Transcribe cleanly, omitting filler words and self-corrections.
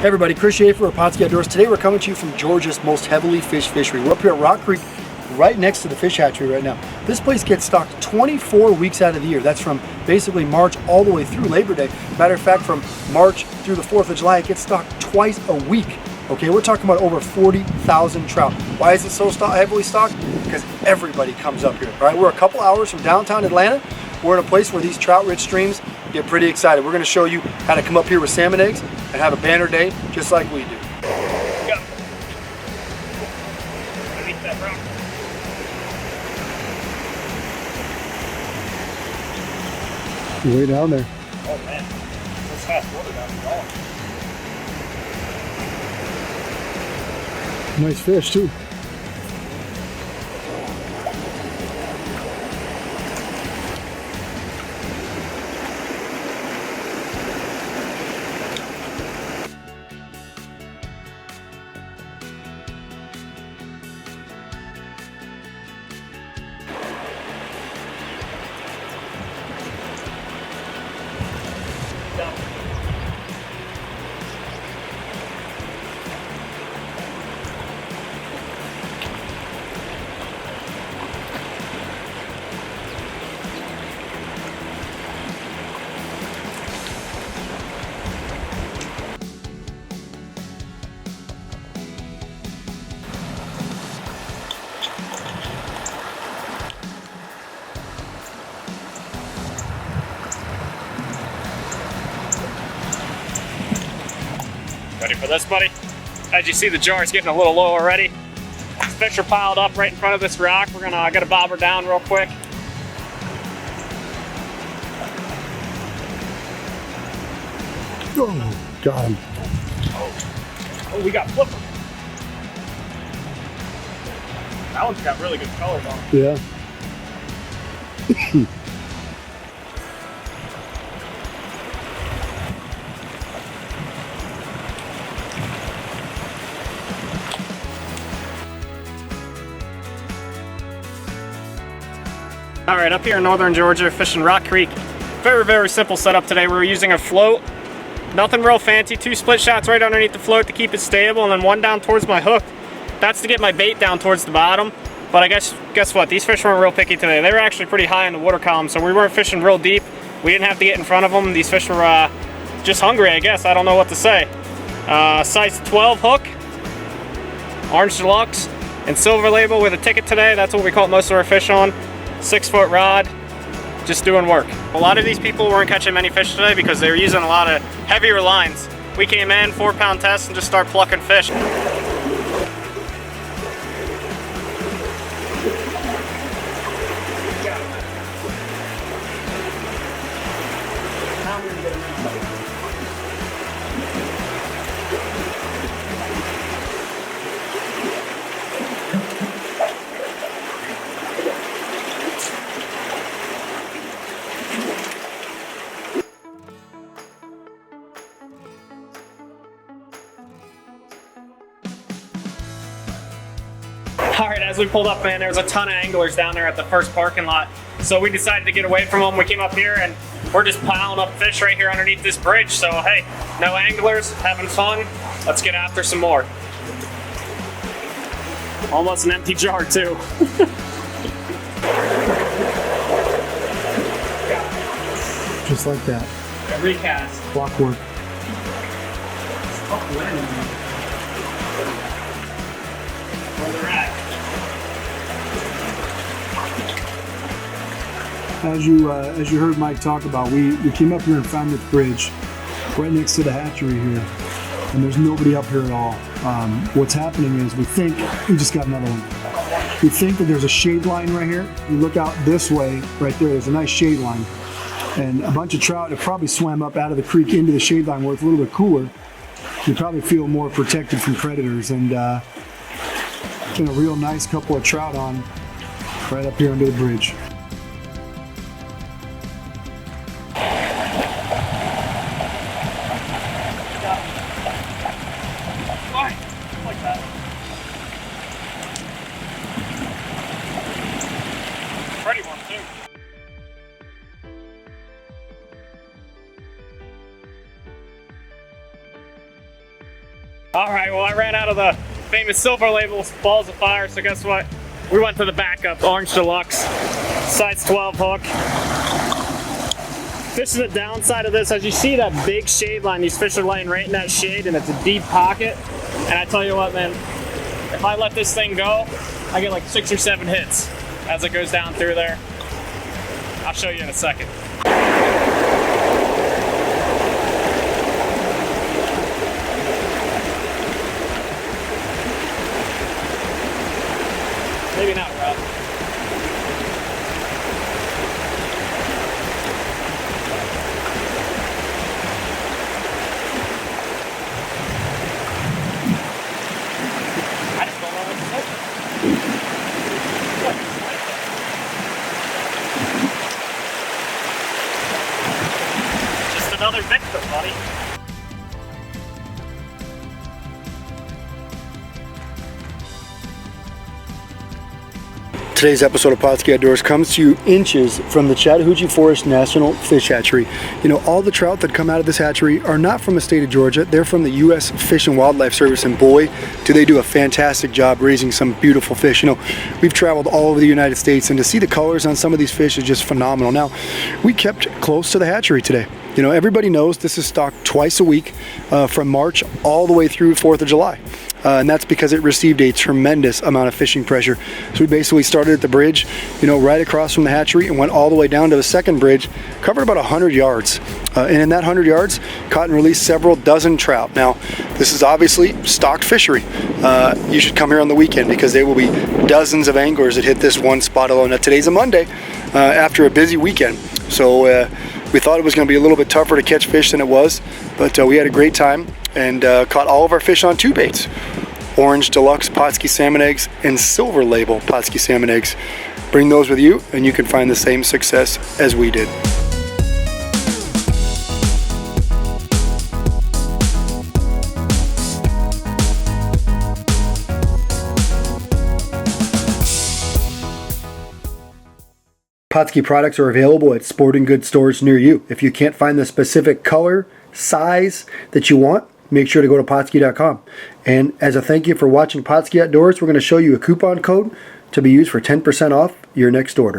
everybody, Chris Schaefer of Pautzke Outdoors. Today we're coming to you from Georgia's most heavily fished fishery. We're up here at Rock Creek, right next to the fish hatchery right now. This place gets stocked 24 weeks out of the year. That's from basically March all the way through Labor Day. Matter of fact, from March through the 4th of July, it gets stocked twice a week. Okay, we're talking about over 40,000 trout. Why is it so heavily stocked? Because everybody comes up here, right? We're a couple hours from downtown Atlanta. We're in a place where these trout-rich streams get pretty excited. We're gonna show you how to come up here with salmon eggs and have a banner day just like we do. Go. Underneath that rock. Way down there. Oh man, that's fast water down there. Nice fish too. Ready for this, buddy? As you see, the jar is getting a little low already. Fish are piled up right in front of this rock. We're gonna get a bobber down real quick. Oh, got him. Oh, we got flipper. That one's got really good colors on it. Yeah. All right, up here in northern Georgia, fishing Rock Creek. Very, very simple setup today. We're using a float. Nothing real fancy. 2 split shots right underneath the float to keep it stable, and then 1 down towards my hook. That's to get my bait down towards the bottom. But I guess what? These fish weren't real picky today. They were actually pretty high in the water column, so we weren't fishing real deep. We didn't have to get in front of them. These fish were just hungry, I guess. I don't know what to say. Size 12 hook, orange deluxe, and silver label with a ticket today. That's what we caught most of our fish on. 6-foot rod, just doing work. A lot of these people weren't catching many fish today because they were using a lot of heavier lines. We came in, 4-pound test, and just start plucking fish. All right, as we pulled up, man, there was a ton of anglers down there at the first parking lot. So we decided to get away from them. We came up here and we're just piling up fish right here underneath this bridge. So hey, no anglers, having fun. Let's get after some more. Almost an empty jar too. Just like that. Recast. Clockwork. Where they're at. As you heard Mike talk about, we came up here and found this bridge right next to the hatchery here, and there's nobody up here at all. What's happening is we think we just got another one. We think that there's a shade line right here. You look out this way, right there. There's a nice shade line, and a bunch of trout have probably swam up out of the creek into the shade line where it's a little bit cooler. You probably feel more protected from predators, and been a real nice couple of trout on right up here under the bridge. Pretty one too. Alright, well I ran out of the famous silver label balls of fire, so guess what? We went to the backup, Orange Deluxe, size 12 hook. This is the downside of this. As you see that big shade line, these fish are laying right in that shade, and it's a deep pocket. And I tell you what, man, if I let this thing go, I get like 6 or 7 hits as it goes down through there. I'll show you in a second. Maybe not rough. I just don't know what to say. Just another victim, buddy. Today's episode of Pautzke Outdoors comes to you inches from the Chattahoochee Forest National Fish Hatchery. You know, all the trout that come out of this hatchery are not from the state of Georgia. They're from the U.S. Fish and Wildlife Service, and boy, do they do a fantastic job raising some beautiful fish. You know, we've traveled all over the United States, and to see the colors on some of these fish is just phenomenal. Now, we kept close to the hatchery today. You know, everybody knows this is stocked twice a week from March all the way through 4th of July. And that's because it received a tremendous amount of fishing pressure. So we basically started at the bridge, you know, right across from the hatchery, and went all the way down to the second bridge, covered about 100 yards. And in that 100 yards, caught and released several dozen trout. Now, this is obviously stocked fishery. You should come here on the weekend because there will be dozens of anglers that hit this one spot alone. Now, today's a Monday after a busy weekend. So we thought it was going to be a little bit tougher to catch fish than it was, but we had a great time and caught all of our fish on 2 baits. Orange Deluxe Pautzke salmon eggs and Silver Label Pautzke salmon eggs. Bring those with you and you can find the same success as we did. Pautzke products are available at sporting goods stores near you. If you can't find the specific color, size that you want, make sure to go to Pautzke.com. And as a thank you for watching Pautzke Outdoors, we're going to show you a coupon code to be used for 10% off your next order.